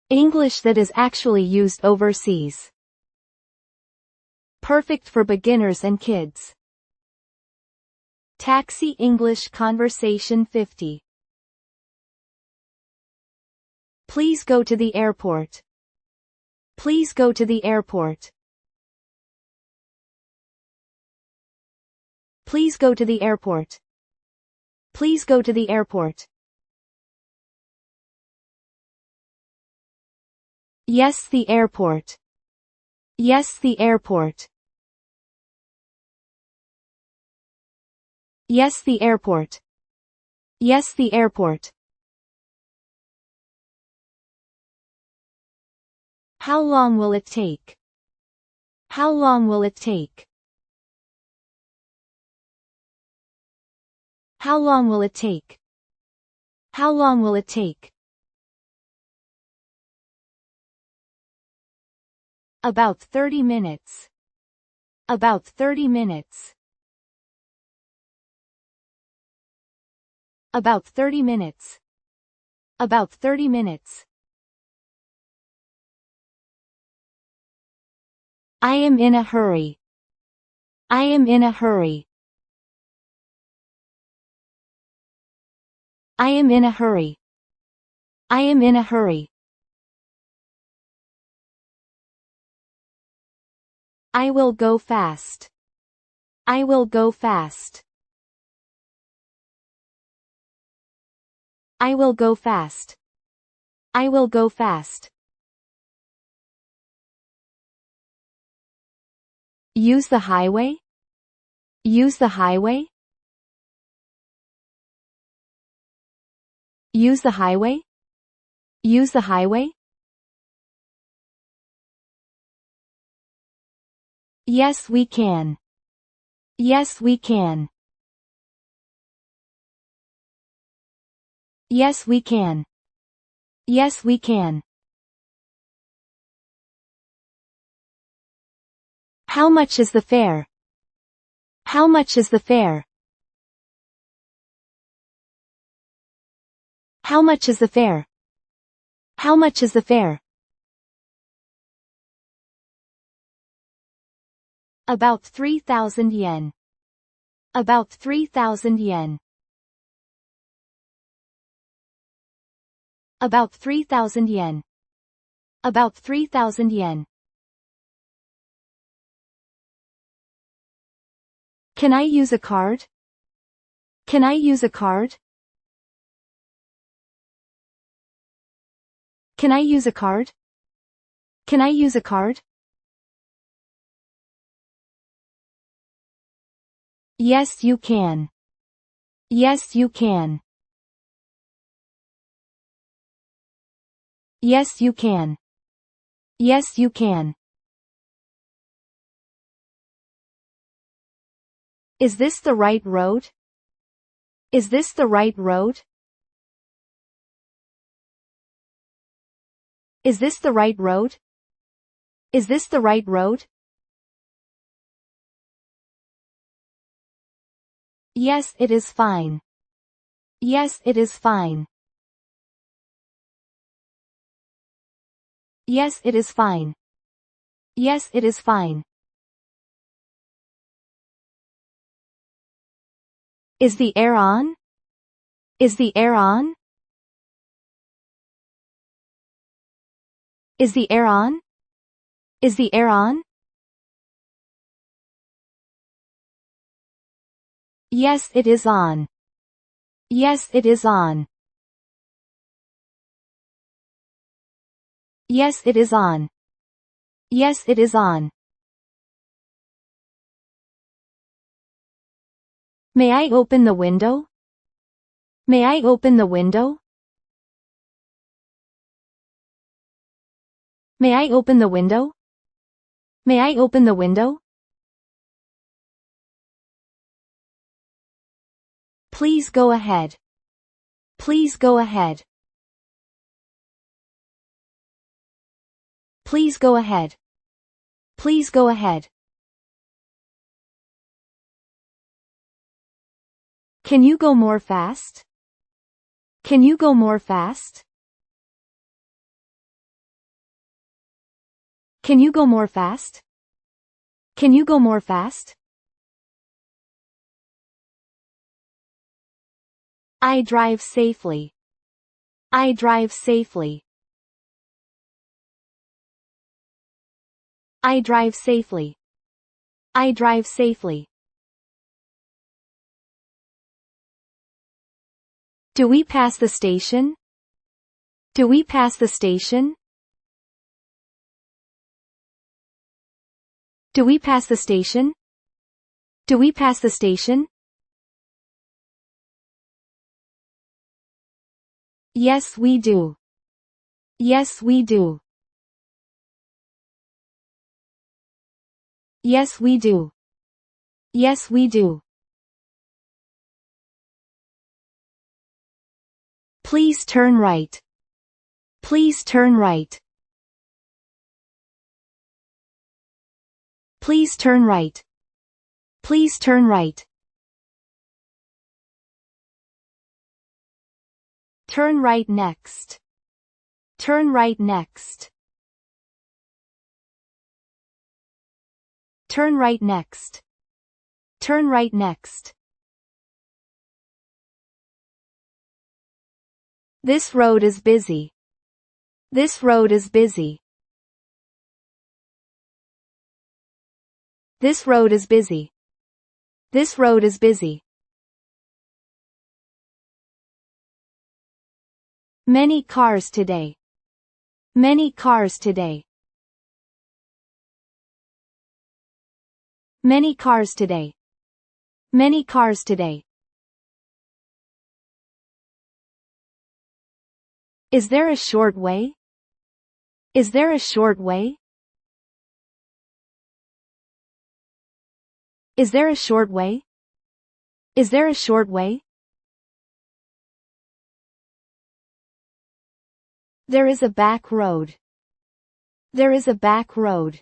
English that is actually used overseas. Perfect for beginners and kids. Taxi English Conversation 50. Please go to the airport. Please go to the airport. Please go to the airport. Please go to the airport. Yes, the airport. Yes, the airport. Yes, the airport. Yes, the airport. How long will it take? How long will it take? How long will it take? How long will it take? About 30 minutes. About 30 minutes. About 30 minutes. About 30 minutes. I am in a hurry. I am in a hurry. I am in a hurry. I am in a hurry. I will go fast. I will go fast. I will go fast. I will go fast. Use the highway? Use the highway? Use the highway? Use the highway? Yes, we can. Yes, we can. Yes, we can. Yes, we can. How much is the fare? How much is the fare? How much is the fare? How much is the fare? About 3,000 yen. About 3,000 yen. About 3,000 yen. About 3,000 yen. Can I use a card? Can I use a card? Can I use a card? Can I use a card? Yes, you can. Yes, you can. Yes, you can. Yes, you can. Is this the right road? Is this the right road? Is this the right road? Is this the right road? Yes, it is fine. Yes, it is fine. Yes, it is fine. Yes, it is fine. Is the air on? Is the air on? Is the air on? Is the air on? Yes, it is on. Yes, it is on. Yes, it is on. Yes, it is on. May I open the window? May I open the window? May I open the window? May I open the window? Please go ahead. Please go ahead. Please go ahead. Please go ahead. Can you go more fast? Can you go more fast? Can you go more fast? Can you go more fast? I drive safely. I drive safely. I drive safely. I drive safely. Do we pass the station? Do we pass the station? Do we pass the station? Do we pass the station? Yes, we do. Yes, we do. Yes, we do. Yes, we do. Please turn right. Please turn right. Please turn right. Please turn right. Turn right next. Turn right next. Turn right next. Turn right next. This road is busy. This road is busy. This road is busy. This road is busy. Many cars today. Many cars today. Many cars today. Many cars today. Is there a short way? Is there a short way? Is there a short way? Is there a short way? There is a back road. There is a back road.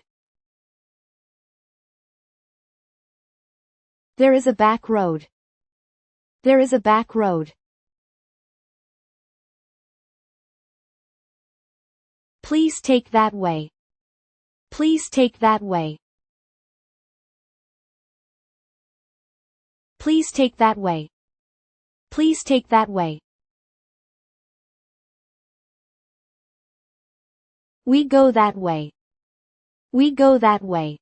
There is a back road. There is a back road. Please take that way. Please take that way. Please take that way. Please take that way. We go that way. We go that way.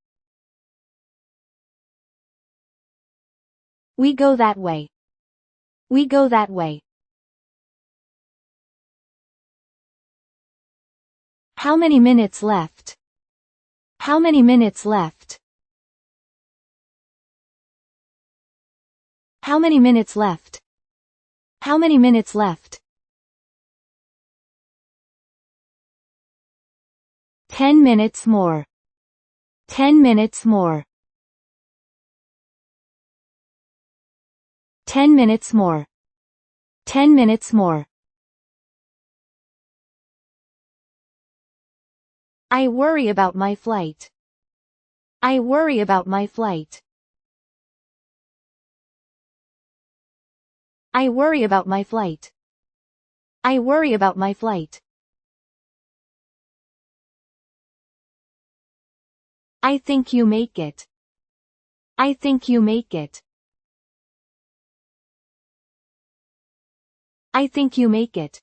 We go that way. We go that way. How many minutes left? How many minutes left? How many minutes left? How many minutes left? 10 minutes more. 10 minutes more. 10 minutes more. 10 minutes more. I worry about my flight. I worry about my flight. I worry about my flight. I worry about my flight. I think you make it. I think you make it. I think you make it.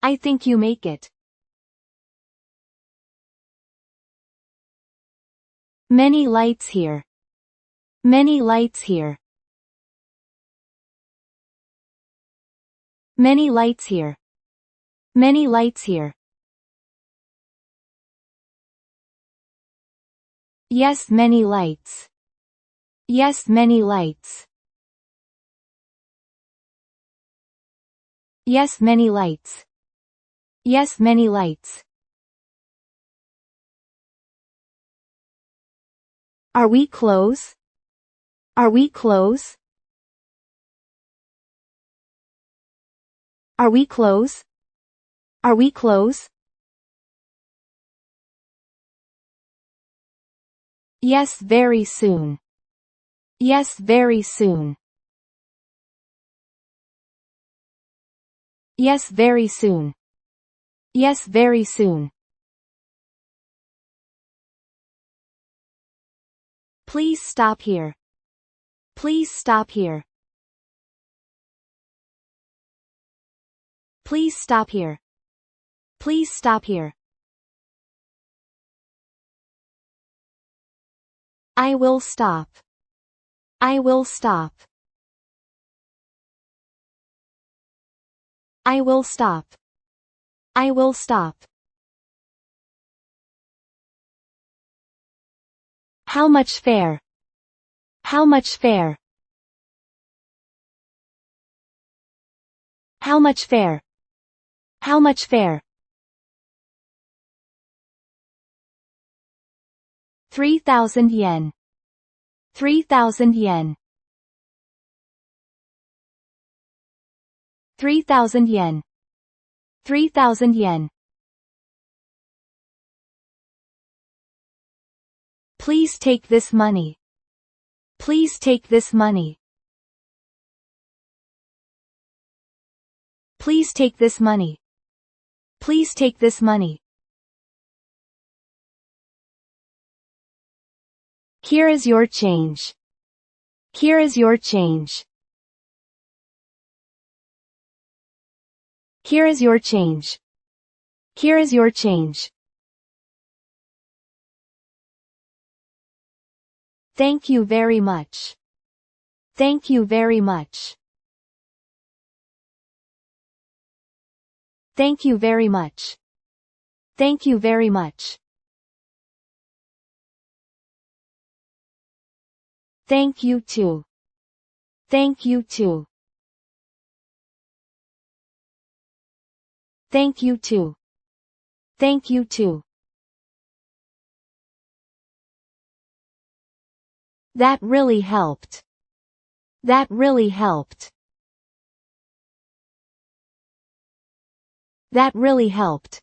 I think you make it. Many lights here. Many lights here. Many lights here. Many lights here. Yes, many lights. Yes, many lights. Yes, many lights. Yes, many lights. Are we close? Are we close? Are we close? Are we close? Yes, very soon. Yes, very soon. Yes, very soon. Yes, very soon. Please stop here. Please stop here. Please stop here. Please stop here. I will stop. I will stop. I will stop. I will stop. How much fare? How much fare? How much fare? How much fare? 3,000 yen. 3,000 yen. 3,000 yen. 3,000 yen. Please take this money. Please take this money. Please take this money. Please take this money. Here is your change. Here is your change. Here is your change. Here is your change. Thank you very much. Thank you very much. Thank you very much. Thank you very much. Thank you too. Thank you too. Thank you too. Thank you too. That really helped. That really helped. That really helped.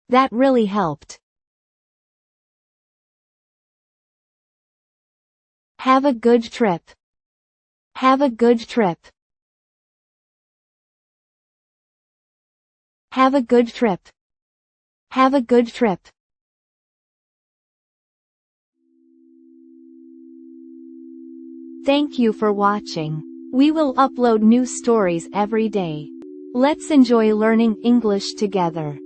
That really helped. Have a good trip. Have a good trip. Have a good trip. Have a good trip. Thank you for watching. We will upload new stories every day. Let's enjoy learning English together.